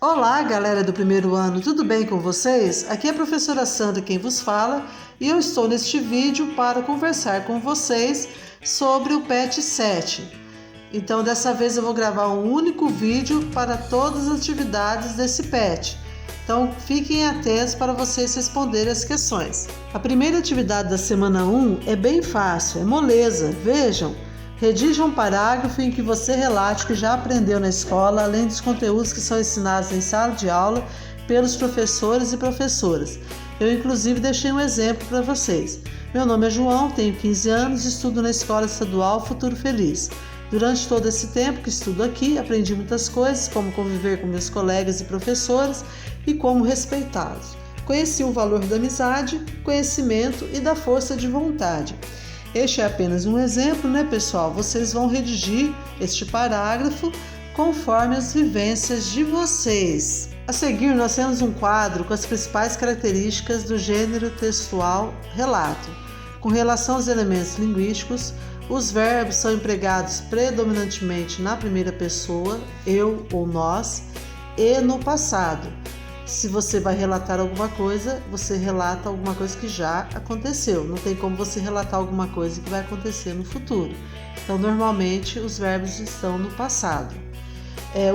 Olá, galera do primeiro ano, tudo bem com vocês? Aqui é a professora Sandra quem vos fala e eu estou neste vídeo para conversar com vocês sobre o PET 7. Então, dessa vez eu vou gravar um único vídeo para todas as atividades desse PET. Então, fiquem atentos para vocês responderem as questões. A primeira atividade da semana 1 é bem fácil, é moleza. Vejam. Redija um parágrafo em que você relate o que já aprendeu na escola, além dos conteúdos que são ensinados em sala de aula pelos professores e professoras. Eu, inclusive, deixei um exemplo para vocês. Meu nome é João, tenho 15 anos e estudo na Escola Estadual Futuro Feliz. Durante todo esse tempo que estudo aqui, aprendi muitas coisas, como conviver com meus colegas e professores e como respeitá-los. Conheci o valor da amizade, conhecimento e da força de vontade. Este é apenas um exemplo, né, pessoal? Vocês vão redigir este parágrafo conforme as vivências de vocês. A seguir, nós temos um quadro com as principais características do gênero textual relato. Com relação aos elementos linguísticos, os verbos são empregados predominantemente na primeira pessoa, eu ou nós, e no passado. Se você vai relatar alguma coisa, você relata alguma coisa que já aconteceu. Não tem como você relatar alguma coisa que vai acontecer no futuro. Então, normalmente, os verbos estão no passado.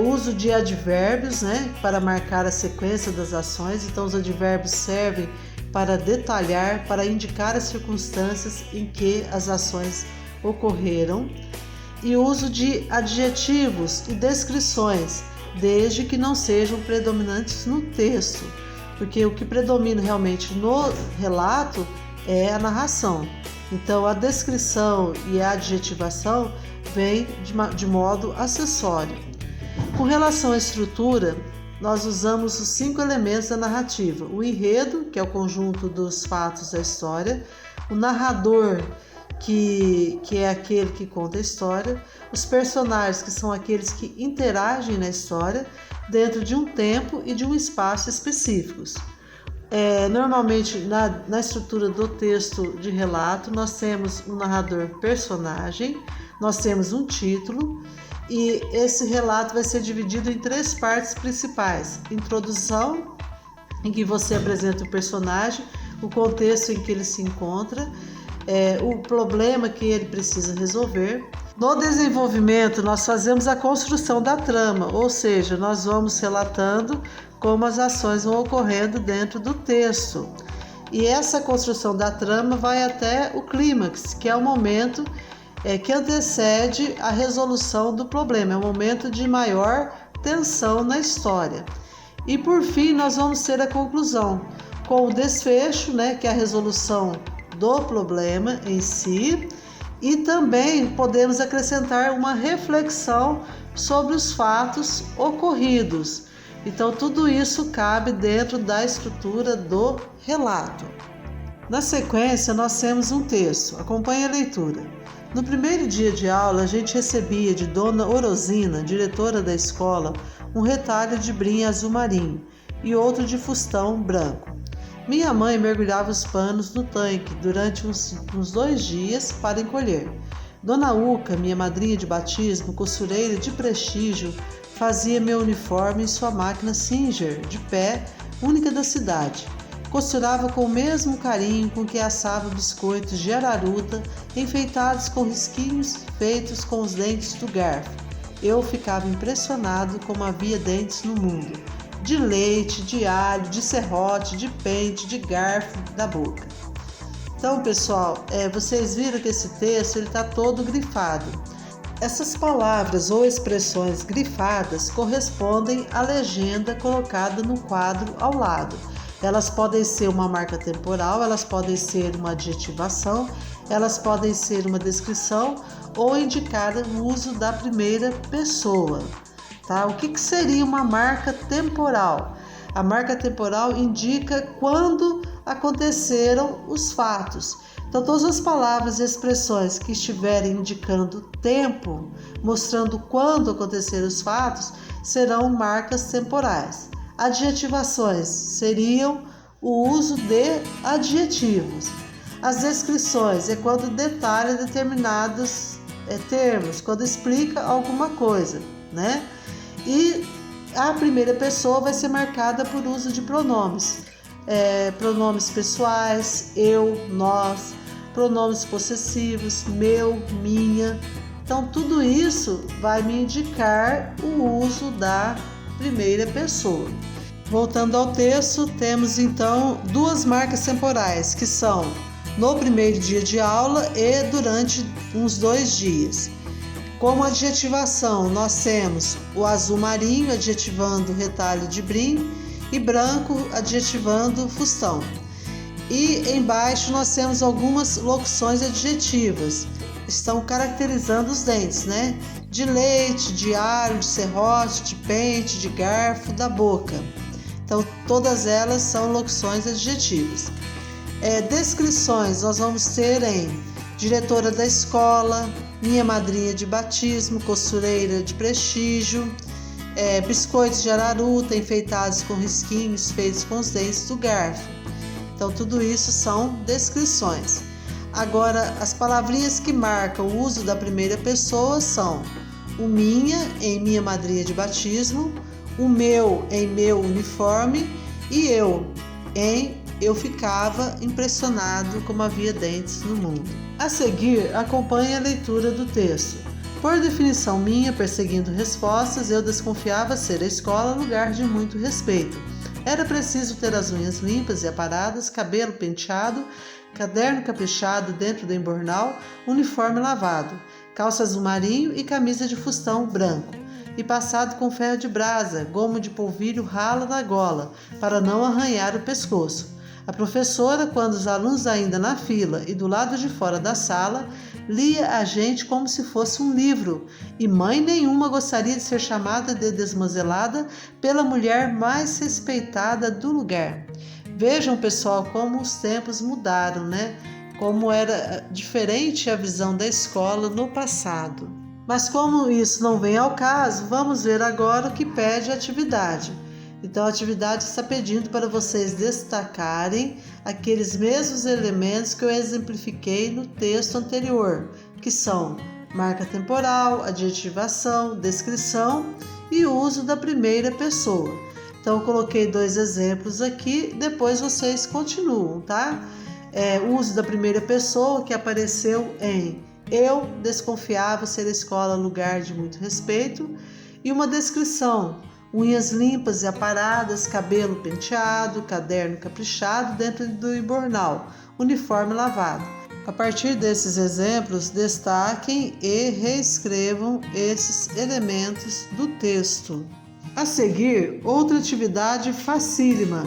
Uso de advérbios, para marcar a sequência das ações. Então, os advérbios servem para detalhar, para indicar as circunstâncias em que as ações ocorreram. E uso de adjetivos e descrições, desde que não sejam predominantes no texto, porque o que predomina realmente no relato é a narração. Então, a descrição e a adjetivação vêm de modo acessório. Com relação à estrutura, nós usamos os 5 elementos da narrativa: o enredo, que é o conjunto dos fatos da história, o narrador, que é aquele que conta a história, os personagens, que são aqueles que interagem na história dentro de um tempo e de um espaço específicos. Normalmente, na estrutura do texto de relato, nós temos um narrador personagem, nós temos um título, e esse relato vai ser dividido em 3 partes principais: introdução, em que você apresenta o personagem, o contexto em que ele se encontra, o problema que ele precisa resolver. No desenvolvimento, nós fazemos a construção da trama, ou seja, nós vamos relatando como as ações vão ocorrendo dentro do texto. E essa construção da trama vai até o clímax, que é o momento que antecede a resolução do problema, é o momento de maior tensão na história. E por fim, nós vamos ter a conclusão, com o desfecho, que é a resolução do problema em si, e também podemos acrescentar uma reflexão sobre os fatos ocorridos. Então, tudo isso cabe dentro da estrutura do relato. Na sequência, nós temos um texto. Acompanhe a leitura. No primeiro dia de aula, a gente recebia de Dona Orosina, diretora da escola, um retalho de brim azul marinho e outro de fustão branco. Minha mãe mergulhava os panos no tanque durante uns 2 dias para encolher. Dona Uca, minha madrinha de batismo, costureira de prestígio, fazia meu uniforme em sua máquina Singer, de pé, única da cidade. Costurava com o mesmo carinho com que assava biscoitos de araruta, enfeitados com risquinhos feitos com os dentes do garfo. Eu ficava impressionado como havia dentes no mundo: de leite, de alho, de serrote, de pente, de garfo, da boca. Então, pessoal, vocês viram que esse texto está todo grifado. Essas palavras ou expressões grifadas correspondem à legenda colocada no quadro ao lado. Elas podem ser uma marca temporal, elas podem ser uma adjetivação, elas podem ser uma descrição ou indicar o uso da primeira pessoa. Tá? O que seria uma marca temporal? A marca temporal indica quando aconteceram os fatos. Então, todas as palavras e expressões que estiverem indicando tempo, mostrando quando aconteceram os fatos, serão marcas temporais. Adjetivações seriam o uso de adjetivos. As descrições é quando detalha determinados termos, quando explica alguma coisa, E a primeira pessoa vai ser marcada por uso de pronomes. Pronomes pessoais, eu, nós, pronomes possessivos, meu, minha. Então, tudo isso vai me indicar o uso da primeira pessoa. Voltando ao texto, temos então duas marcas temporais, que são no primeiro dia de aula e durante uns 2 dias. Como adjetivação, nós temos o azul marinho adjetivando retalho de brim e branco adjetivando fustão. E embaixo nós temos algumas locuções adjetivas, estão caracterizando os dentes, né? De leite, de alho, de serrote, de pente, de garfo, da boca. Então, todas elas são locuções adjetivas. Descrições, nós vamos ter em diretora da escola, minha madrinha de batismo, costureira de prestígio, biscoitos de araruta enfeitados com risquinhos feitos com os dentes do garfo. Então, tudo isso são descrições. Agora, as palavrinhas que marcam o uso da primeira pessoa são o minha em minha madrinha de batismo, o meu em meu uniforme e eu em eu ficava impressionado como havia dentes no mundo. A seguir, acompanhe a leitura do texto. Por definição minha, perseguindo respostas, eu desconfiava ser a escola lugar de muito respeito. Era preciso ter as unhas limpas e aparadas, cabelo penteado, caderno caprichado dentro do embornal, uniforme lavado, calça azul marinho e camisa de fustão branco, e passado com ferro de brasa, gomo de polvilho ralo na gola, para não arranhar o pescoço. A professora, quando os alunos ainda na fila e do lado de fora da sala, lia a gente como se fosse um livro, e mãe nenhuma gostaria de ser chamada de desmazelada pela mulher mais respeitada do lugar. Vejam, pessoal, como os tempos mudaram, né? Como era diferente a visão da escola no passado. Mas como isso não vem ao caso, vamos ver agora o que pede a atividade. Então, a atividade está pedindo para vocês destacarem aqueles mesmos elementos que eu exemplifiquei no texto anterior, que são marca temporal, adjetivação, descrição e uso da primeira pessoa. Então, eu coloquei 2 exemplos aqui, depois vocês continuam, tá? O uso da primeira pessoa que apareceu em eu desconfiava ser a escola lugar de muito respeito, e uma descrição: unhas limpas e aparadas, cabelo penteado, caderno caprichado dentro do embornal, uniforme lavado. A partir desses exemplos, destaquem e reescrevam esses elementos do texto. A seguir, outra atividade facílima.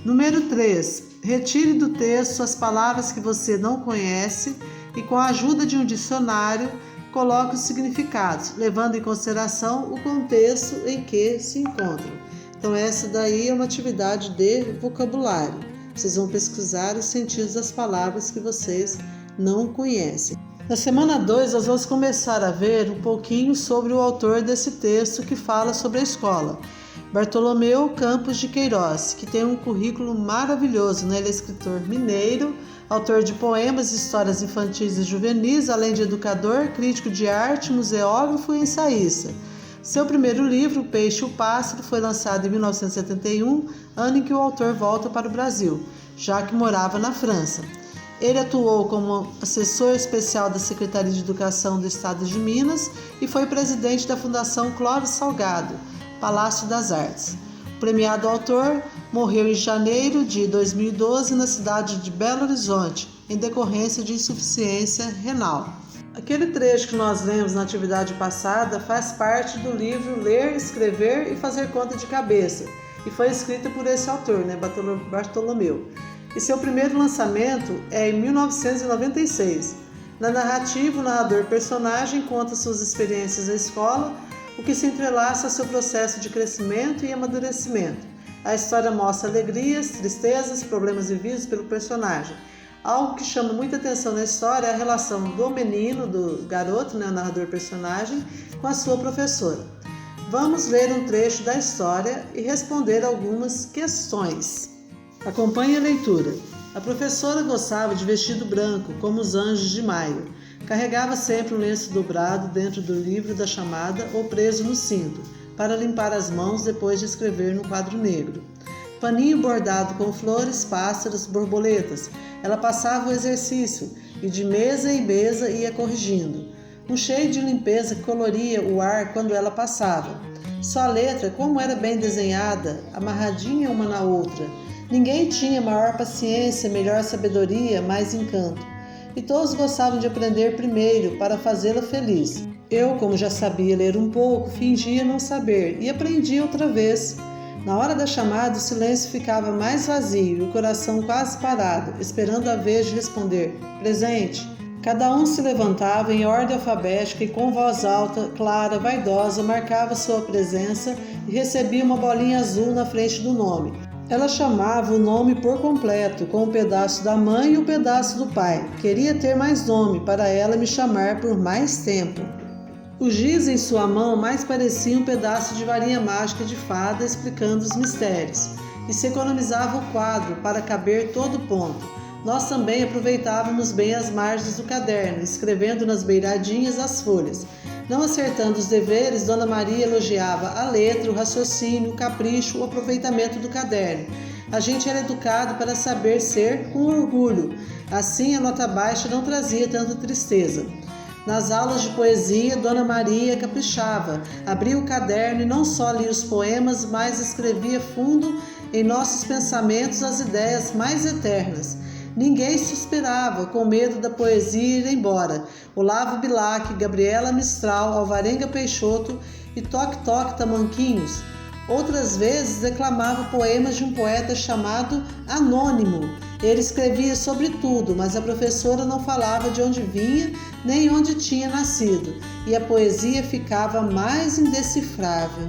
Número 3. Retire do texto as palavras que você não conhece e, com a ajuda de um dicionário, coloque os significados, levando em consideração o contexto em que se encontram. Então, essa daí é uma atividade de vocabulário. Vocês vão pesquisar os sentidos das palavras que vocês não conhecem. Na semana 2, nós vamos começar a ver um pouquinho sobre o autor desse texto que fala sobre a escola, Bartolomeu Campos de Queiroz, que tem um currículo maravilhoso, né? Ele é escritor mineiro, autor de poemas, histórias infantis e juvenis, além de educador, crítico de arte, museógrafo e ensaísta. Seu primeiro livro, O Peixe e o Pássaro, foi lançado em 1971, ano em que o autor volta para o Brasil, já que morava na França. Ele atuou como assessor especial da Secretaria de Educação do Estado de Minas e foi presidente da Fundação Clóvis Salgado, Palácio das Artes. O premiado autor morreu em janeiro de 2012 na cidade de Belo Horizonte, em decorrência de insuficiência renal. Aquele trecho que nós lemos na atividade passada faz parte do livro Ler, Escrever e Fazer Conta de Cabeça, e foi escrito por esse autor, né, Bartolomeu. E seu primeiro lançamento é em 1996. Na narrativa, o narrador-personagem conta suas experiências na escola, o que se entrelaça ao seu processo de crescimento e amadurecimento. A história mostra alegrias, tristezas, problemas vividos pelo personagem. Algo que chama muita atenção na história é a relação do menino, do garoto, né, o narrador-personagem, com a sua professora. Vamos ler um trecho da história e responder algumas questões. Acompanhe a leitura. A professora gostava de vestido branco, como os anjos de maio. Carregava sempre um lenço dobrado dentro do livro da chamada ou preso no cinto, para limpar as mãos depois de escrever no quadro negro. Paninho bordado com flores, pássaros, borboletas. Ela passava o exercício e de mesa em mesa ia corrigindo. Um cheio de limpeza que coloria o ar quando ela passava. Sua letra, como era bem desenhada, amarradinha uma na outra. Ninguém tinha maior paciência, melhor sabedoria, mais encanto. E todos gostavam de aprender primeiro para fazê-la feliz. Eu, como já sabia ler um pouco, fingia não saber e aprendi outra vez. Na hora da chamada, o silêncio ficava mais vazio e o coração quase parado, esperando a vez de responder: presente. Cada um se levantava em ordem alfabética e com voz alta, clara, vaidosa, marcava sua presença e recebia uma bolinha azul na frente do nome. Ela chamava o nome por completo, com um pedaço da mãe e um pedaço do pai. Queria ter mais nome para ela me chamar por mais tempo. O giz em sua mão mais parecia um pedaço de varinha mágica de fada explicando os mistérios, e se economizava o quadro para caber todo ponto. Nós também aproveitávamos bem as margens do caderno, escrevendo nas beiradinhas as folhas. Não acertando os deveres, Dona Maria elogiava a letra, o raciocínio, o capricho, o aproveitamento do caderno. A gente era educado para saber ser com orgulho. Assim, a nota baixa não trazia tanta tristeza. Nas aulas de poesia, Dona Maria caprichava, abria o caderno e não só lia os poemas, mas escrevia fundo em nossos pensamentos as ideias mais eternas. Ninguém suspirava, com medo da poesia ir embora. Olavo Bilac, Gabriela Mistral, Alvarenga Peixoto e Toque-Toque Tamanquinhos. Outras vezes declamava poemas de um poeta chamado Anônimo. Ele escrevia sobre tudo, mas a professora não falava de onde vinha nem onde tinha nascido, e a poesia ficava mais indecifrável.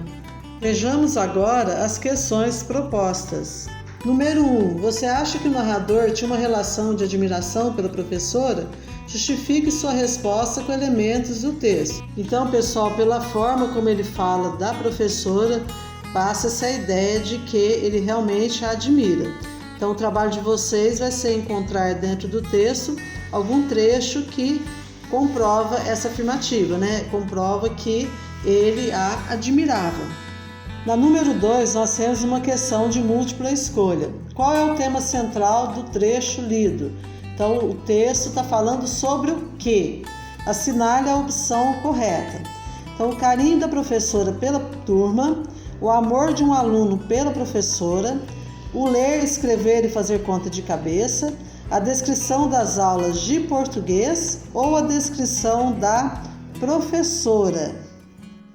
Vejamos agora as questões propostas. Número 1. Você acha que o narrador tinha uma relação de admiração pela professora? Justifique sua resposta com elementos do texto. Então, pessoal, pela forma como ele fala da professora, passa essa ideia de que ele realmente a admira. Então, o trabalho de vocês vai ser encontrar dentro do texto algum trecho que comprova essa afirmativa, né? Comprova que ele a admirava. Na número 2, nós temos uma questão de múltipla escolha. Qual é o tema central do trecho lido? Então, o texto está falando sobre o quê? Assinale a opção correta. Então, o carinho da professora pela turma, o amor de um aluno pela professora, o ler, escrever e fazer conta de cabeça, a descrição das aulas de português ou a descrição da professora.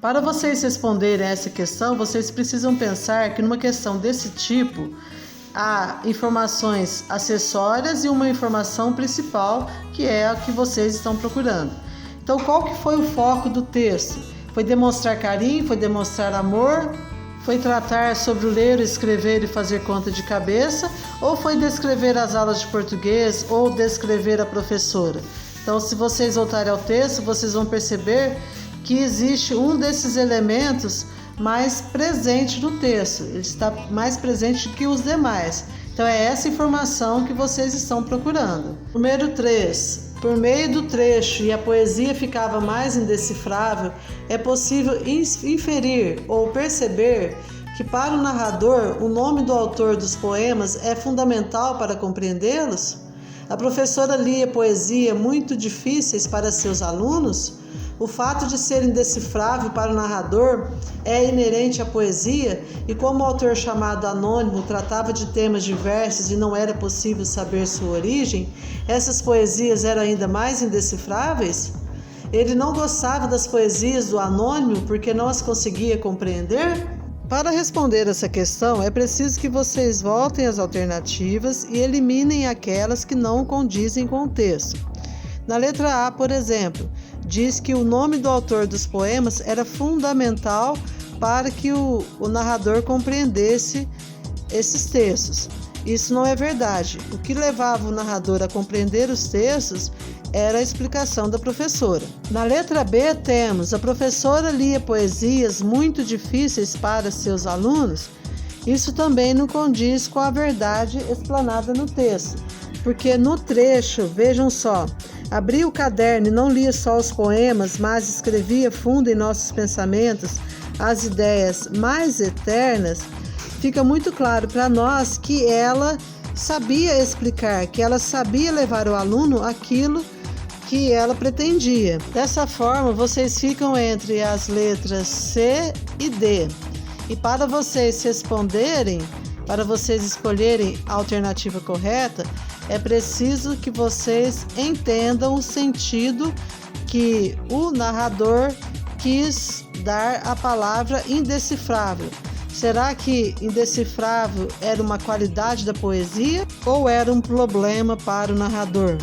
Para vocês responderem a essa questão, vocês precisam pensar que numa questão desse tipo, há informações acessórias e uma informação principal, que é a que vocês estão procurando. Então, qual que foi o foco do texto? Foi demonstrar carinho? Foi demonstrar amor? Foi tratar sobre o ler, escrever e fazer conta de cabeça? Ou foi descrever as aulas de português ou descrever a professora? Então, se vocês voltarem ao texto, vocês vão perceber que existe um desses elementos mais presente no texto. Ele está mais presente que os demais. Então, é essa informação que vocês estão procurando. Número 3. Por meio do trecho e a poesia ficava mais indecifrável, é possível inferir ou perceber que para o narrador o nome do autor dos poemas é fundamental para compreendê-los? A professora lia poesia muito difíceis para seus alunos? O fato de ser indecifrável para o narrador é inerente à poesia, e como o autor chamado Anônimo tratava de temas diversos e não era possível saber sua origem, essas poesias eram ainda mais indecifráveis? Ele não gostava das poesias do Anônimo porque não as conseguia compreender? Para responder essa questão, é preciso que vocês voltem às alternativas e eliminem aquelas que não condizem com o texto. Na letra A, por exemplo, diz que o nome do autor dos poemas era fundamental para que o narrador compreendesse esses textos. Isso não é verdade. O que levava o narrador a compreender os textos era a explicação da professora. Na letra B temos: a professora lia poesias muito difíceis para seus alunos. Isso também não condiz com a verdade explanada no texto, porque no trecho, vejam só, abria o caderno e não lia só os poemas, mas escrevia fundo em nossos pensamentos as ideias mais eternas, fica muito claro para nós que ela sabia explicar, que ela sabia levar o aluno aquilo que ela pretendia. Dessa forma, vocês ficam entre as letras C e D. E para vocês responderem, para vocês escolherem a alternativa correta, é preciso que vocês entendam o sentido que o narrador quis dar à palavra indecifrável. Será que indecifrável era uma qualidade da poesia ou era um problema para o narrador?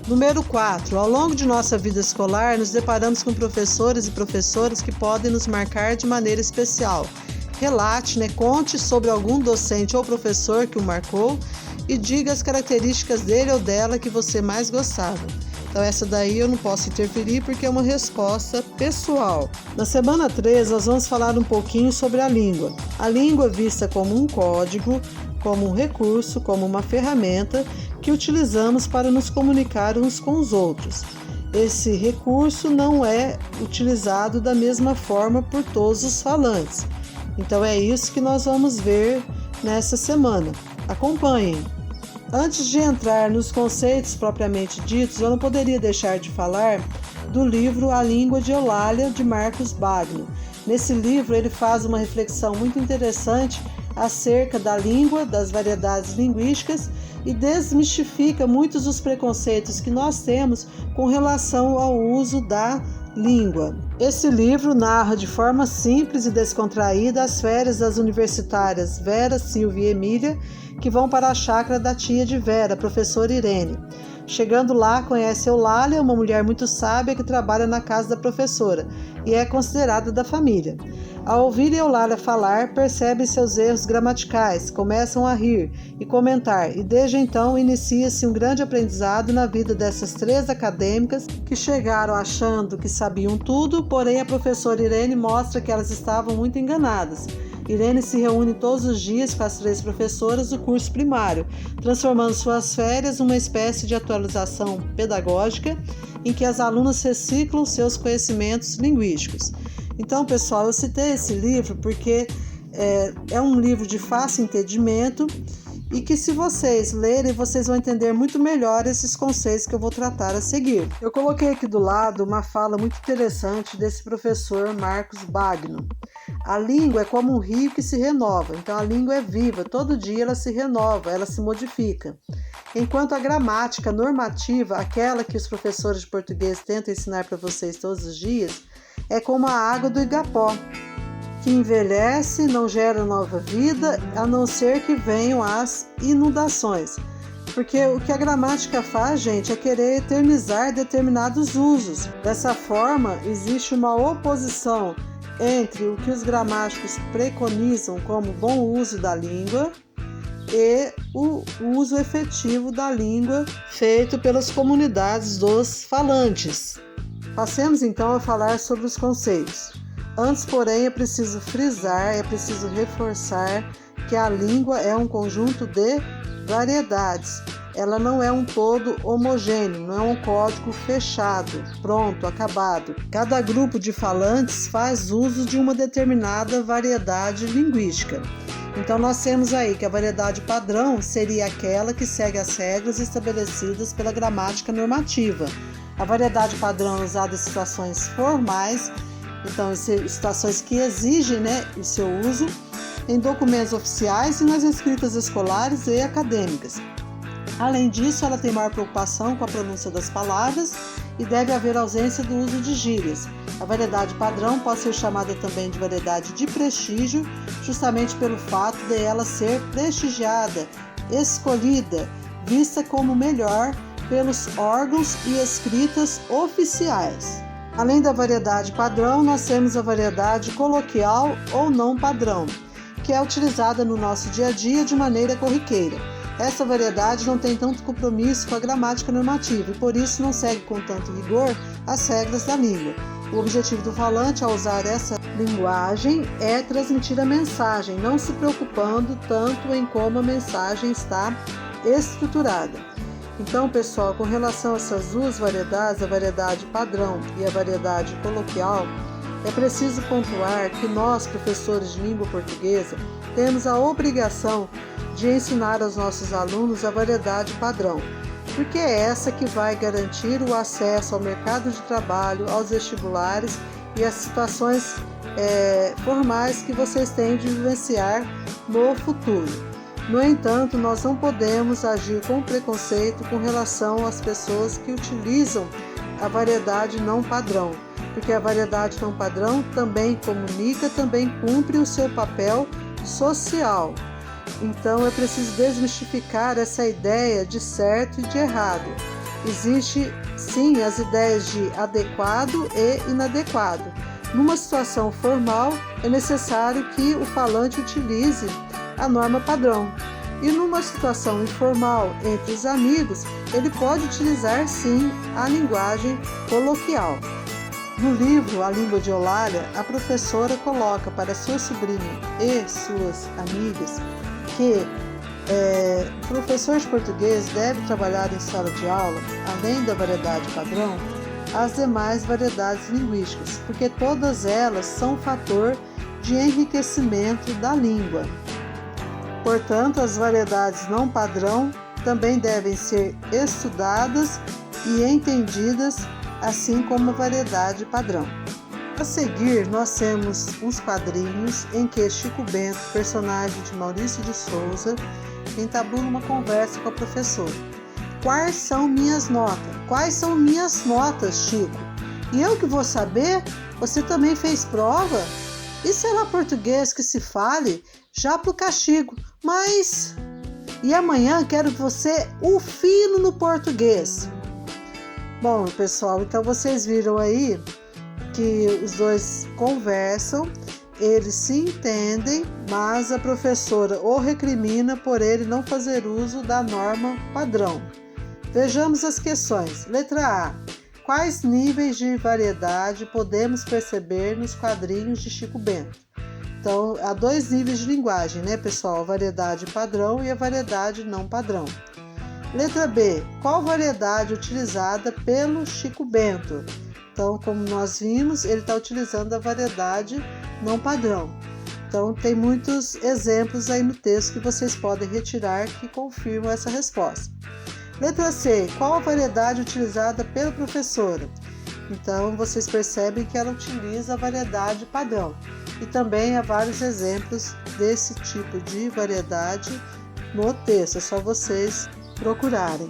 Número 4. Ao longo de nossa vida escolar, nos deparamos com professores e professoras que podem nos marcar de maneira especial. Relate, conte sobre algum docente ou professor que o marcou e diga as características dele ou dela que você mais gostava. Então essa daí eu não posso interferir porque é uma resposta pessoal. Na semana 3 nós vamos falar um pouquinho sobre a língua. A língua vista como um código, como um recurso, como uma ferramenta que utilizamos para nos comunicar uns com os outros. Esse recurso não é utilizado da mesma forma por todos os falantes. Então é isso que nós vamos ver nessa semana. Acompanhem! Antes de entrar nos conceitos propriamente ditos, eu não poderia deixar de falar do livro A Língua de Eulália, de Marcos Bagno. Nesse livro ele faz uma reflexão muito interessante acerca da língua, das variedades linguísticas e desmistifica muitos dos preconceitos que nós temos com relação ao uso da língua. Esse livro narra de forma simples e descontraída as férias das universitárias Vera, Silvia e Emília, que vão para a chácara da tia de Vera, a professora Irene. Chegando lá, conhece Eulália, uma mulher muito sábia que trabalha na casa da professora e é considerada da família. Ao ouvir Eulália falar, percebem seus erros gramaticais, começam a rir e comentar, e desde então inicia-se um grande aprendizado na vida dessas 3 acadêmicas que chegaram achando que sabiam tudo, porém a professora Irene mostra que elas estavam muito enganadas. Irene se reúne todos os dias com as 3 professoras do curso primário, transformando suas férias numa espécie de atualização pedagógica em que as alunas reciclam seus conhecimentos linguísticos. Então, pessoal, eu citei esse livro porque é um livro de fácil entendimento e que, se vocês lerem, vocês vão entender muito melhor esses conceitos que eu vou tratar a seguir. Eu coloquei aqui do lado uma fala muito interessante desse professor Marcos Bagno. A língua é como um rio que se renova, então a língua é viva, todo dia ela se renova, ela se modifica. Enquanto a gramática normativa, aquela que os professores de português tentam ensinar para vocês todos os dias, é como a água do Igapó, que envelhece, não gera nova vida, a não ser que venham as inundações. Porque o que a gramática faz, gente, é querer eternizar determinados usos. Dessa forma, existe uma oposição entre o que os gramáticos preconizam como bom uso da língua e o uso efetivo da língua feito pelas comunidades dos falantes. Passemos então a falar sobre os conceitos. Antes, porém, é preciso frisar, é preciso reforçar que a língua é um conjunto de variedades. Ela não é um todo homogêneo, não é um código fechado, pronto, acabado. Cada grupo de falantes faz uso de uma determinada variedade linguística. Então nós temos aí que a variedade padrão seria aquela que segue as regras estabelecidas pela gramática normativa. A variedade padrão é usada em situações formais, então em situações que exigem o seu uso, em documentos oficiais e nas escritas escolares e acadêmicas. Além disso, ela tem maior preocupação com a pronúncia das palavras e deve haver ausência do uso de gírias. A variedade padrão pode ser chamada também de variedade de prestígio, justamente pelo fato de ela ser prestigiada, escolhida, vista como melhor pelos órgãos e escritas oficiais. Além da variedade padrão, nós temos a variedade coloquial ou não padrão, que é utilizada no nosso dia a dia de maneira corriqueira. Essa variedade não tem tanto compromisso com a gramática normativa e, por isso, não segue com tanto rigor as regras da língua. O objetivo do falante, ao usar essa linguagem, é transmitir a mensagem, não se preocupando tanto em como a mensagem está estruturada. Então, pessoal, com relação a essas 2 variedades, a variedade padrão e a variedade coloquial, É preciso pontuar que nós, professores de língua portuguesa, temos a obrigação de ensinar aos nossos alunos a variedade padrão, porque é essa que vai garantir o acesso ao mercado de trabalho, aos vestibulares e às situações formais que vocês têm de vivenciar no futuro. No entanto, nós não podemos agir com preconceito com relação às pessoas que utilizam a variedade não padrão, porque a variedade não padrão também comunica, também cumpre o seu papel social. Então é preciso desmistificar essa ideia de certo e de errado. Existe sim as ideias de adequado e inadequado. Numa situação formal, é necessário que o falante utilize a norma padrão. E numa situação informal entre os amigos, ele pode utilizar sim a linguagem coloquial. No livro A Língua de Eulália, a professora coloca para sua sobrinha e suas amigas que o professor de português deve trabalhar em sala de aula, além da variedade padrão, as demais variedades linguísticas, porque todas elas são fator de enriquecimento da língua. Portanto, as variedades não padrão também devem ser estudadas e entendidas, assim como a variedade padrão. A seguir, nós temos uns quadrinhos em que Chico Bento, personagem de Maurício de Souza, entabula uma conversa com a professora. Quais são minhas notas? Quais são minhas notas, Chico? E eu que vou saber? Você também fez prova? E sei lá português que se fale, já pro castigo. Mas... E amanhã quero que você fino no português. Bom, pessoal, então vocês viram aí que os dois conversam, eles se entendem, mas a professora o recrimina por ele não fazer uso da norma padrão. Vejamos as questões. Letra A. Quais níveis de variedade podemos perceber nos quadrinhos de Chico Bento? Então, há dois níveis de linguagem, né, pessoal? A variedade padrão e a variedade não padrão. Letra B. Qual variedade utilizada pelo Chico Bento? Então, como nós vimos, ele está utilizando a variedade não padrão. Então, tem muitos exemplos aí no texto que vocês podem retirar que confirmam essa resposta. Letra C. Qual a variedade utilizada pela professora? Então, vocês percebem que ela utiliza a variedade padrão. E também há vários exemplos desse tipo de variedade no texto, é só vocês procurarem.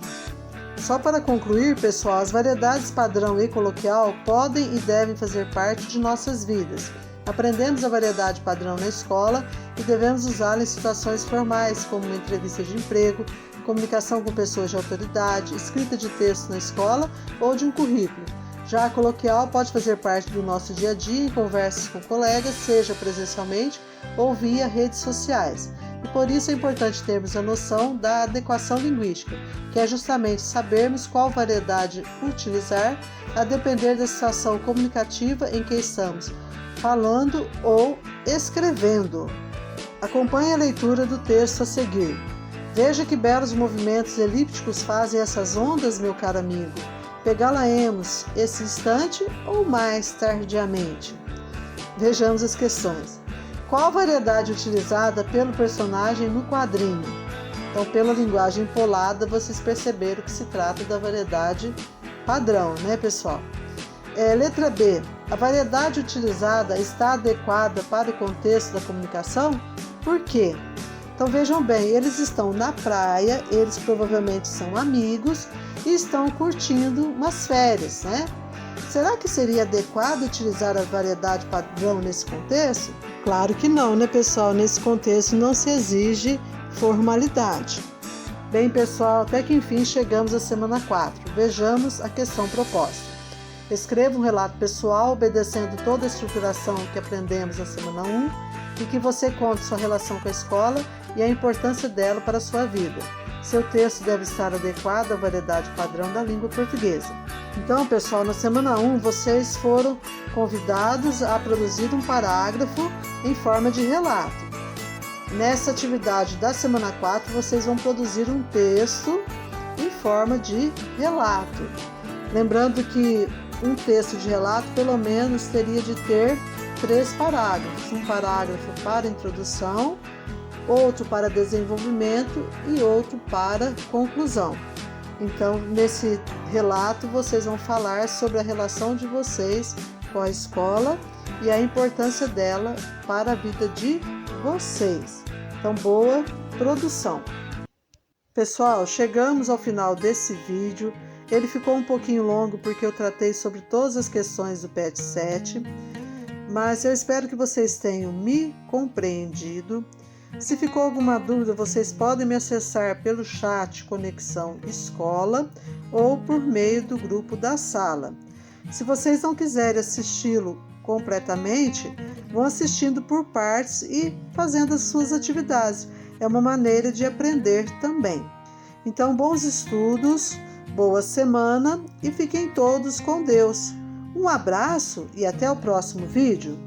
Só para concluir, pessoal, as variedades padrão e coloquial podem e devem fazer parte de nossas vidas. Aprendemos a variedade padrão na escola e devemos usá-la em situações formais, como uma entrevista de emprego, comunicação com pessoas de autoridade, escrita de texto na escola ou de um currículo. Já a coloquial pode fazer parte do nosso dia a dia em conversas com colegas, seja presencialmente ou via redes sociais. E por isso é importante termos a noção da adequação linguística, que é justamente sabermos qual variedade utilizar a depender da situação comunicativa em que estamos falando ou escrevendo. Acompanhe a leitura do texto a seguir. Veja que belos movimentos elípticos fazem essas ondas, meu caro amigo. Pegá-la-emos esse instante ou mais tardiamente? Vejamos as questões. Qual a variedade utilizada pelo personagem no quadrinho? Então, pela linguagem polada, vocês perceberam que se trata da variedade padrão, né, pessoal? Letra B. A variedade utilizada está adequada para o contexto da comunicação? Por quê? Então, vejam bem, eles estão na praia, eles provavelmente são amigos e estão curtindo umas férias, né? Será que seria adequado utilizar a variedade padrão nesse contexto? Claro que não, né, pessoal? Nesse contexto não se exige formalidade. Bem, pessoal, até que enfim chegamos à semana 4. Vejamos a questão proposta. Escreva um relato pessoal, obedecendo toda a estruturação que aprendemos na semana 1 e que você conte sua relação com a escola e a importância dela para a sua vida. Seu texto deve estar adequado à variedade padrão da língua portuguesa. Então, pessoal, na semana 1, vocês foram convidados a produzir um parágrafo em forma de relato. Nessa atividade da semana 4, vocês vão produzir um texto em forma de relato. Lembrando que um texto de relato pelo menos teria de ter 3 parágrafos. Um parágrafo para introdução, outro para desenvolvimento e outro para conclusão. Então, nesse relato, vocês vão falar sobre a relação de vocês com a escola e a importância dela para a vida de vocês. Então, boa produção! Pessoal, chegamos ao final desse vídeo. Ele ficou um pouquinho longo porque eu tratei sobre todas as questões do PET 7, mas eu espero que vocês tenham me compreendido. Se ficou alguma dúvida, vocês podem me acessar pelo chat Conexão Escola ou por meio do grupo da sala. Se vocês não quiserem assisti-lo completamente, vão assistindo por partes e fazendo as suas atividades. É uma maneira de aprender também. Então, bons estudos, boa semana e fiquem todos com Deus. Um abraço e até o próximo vídeo.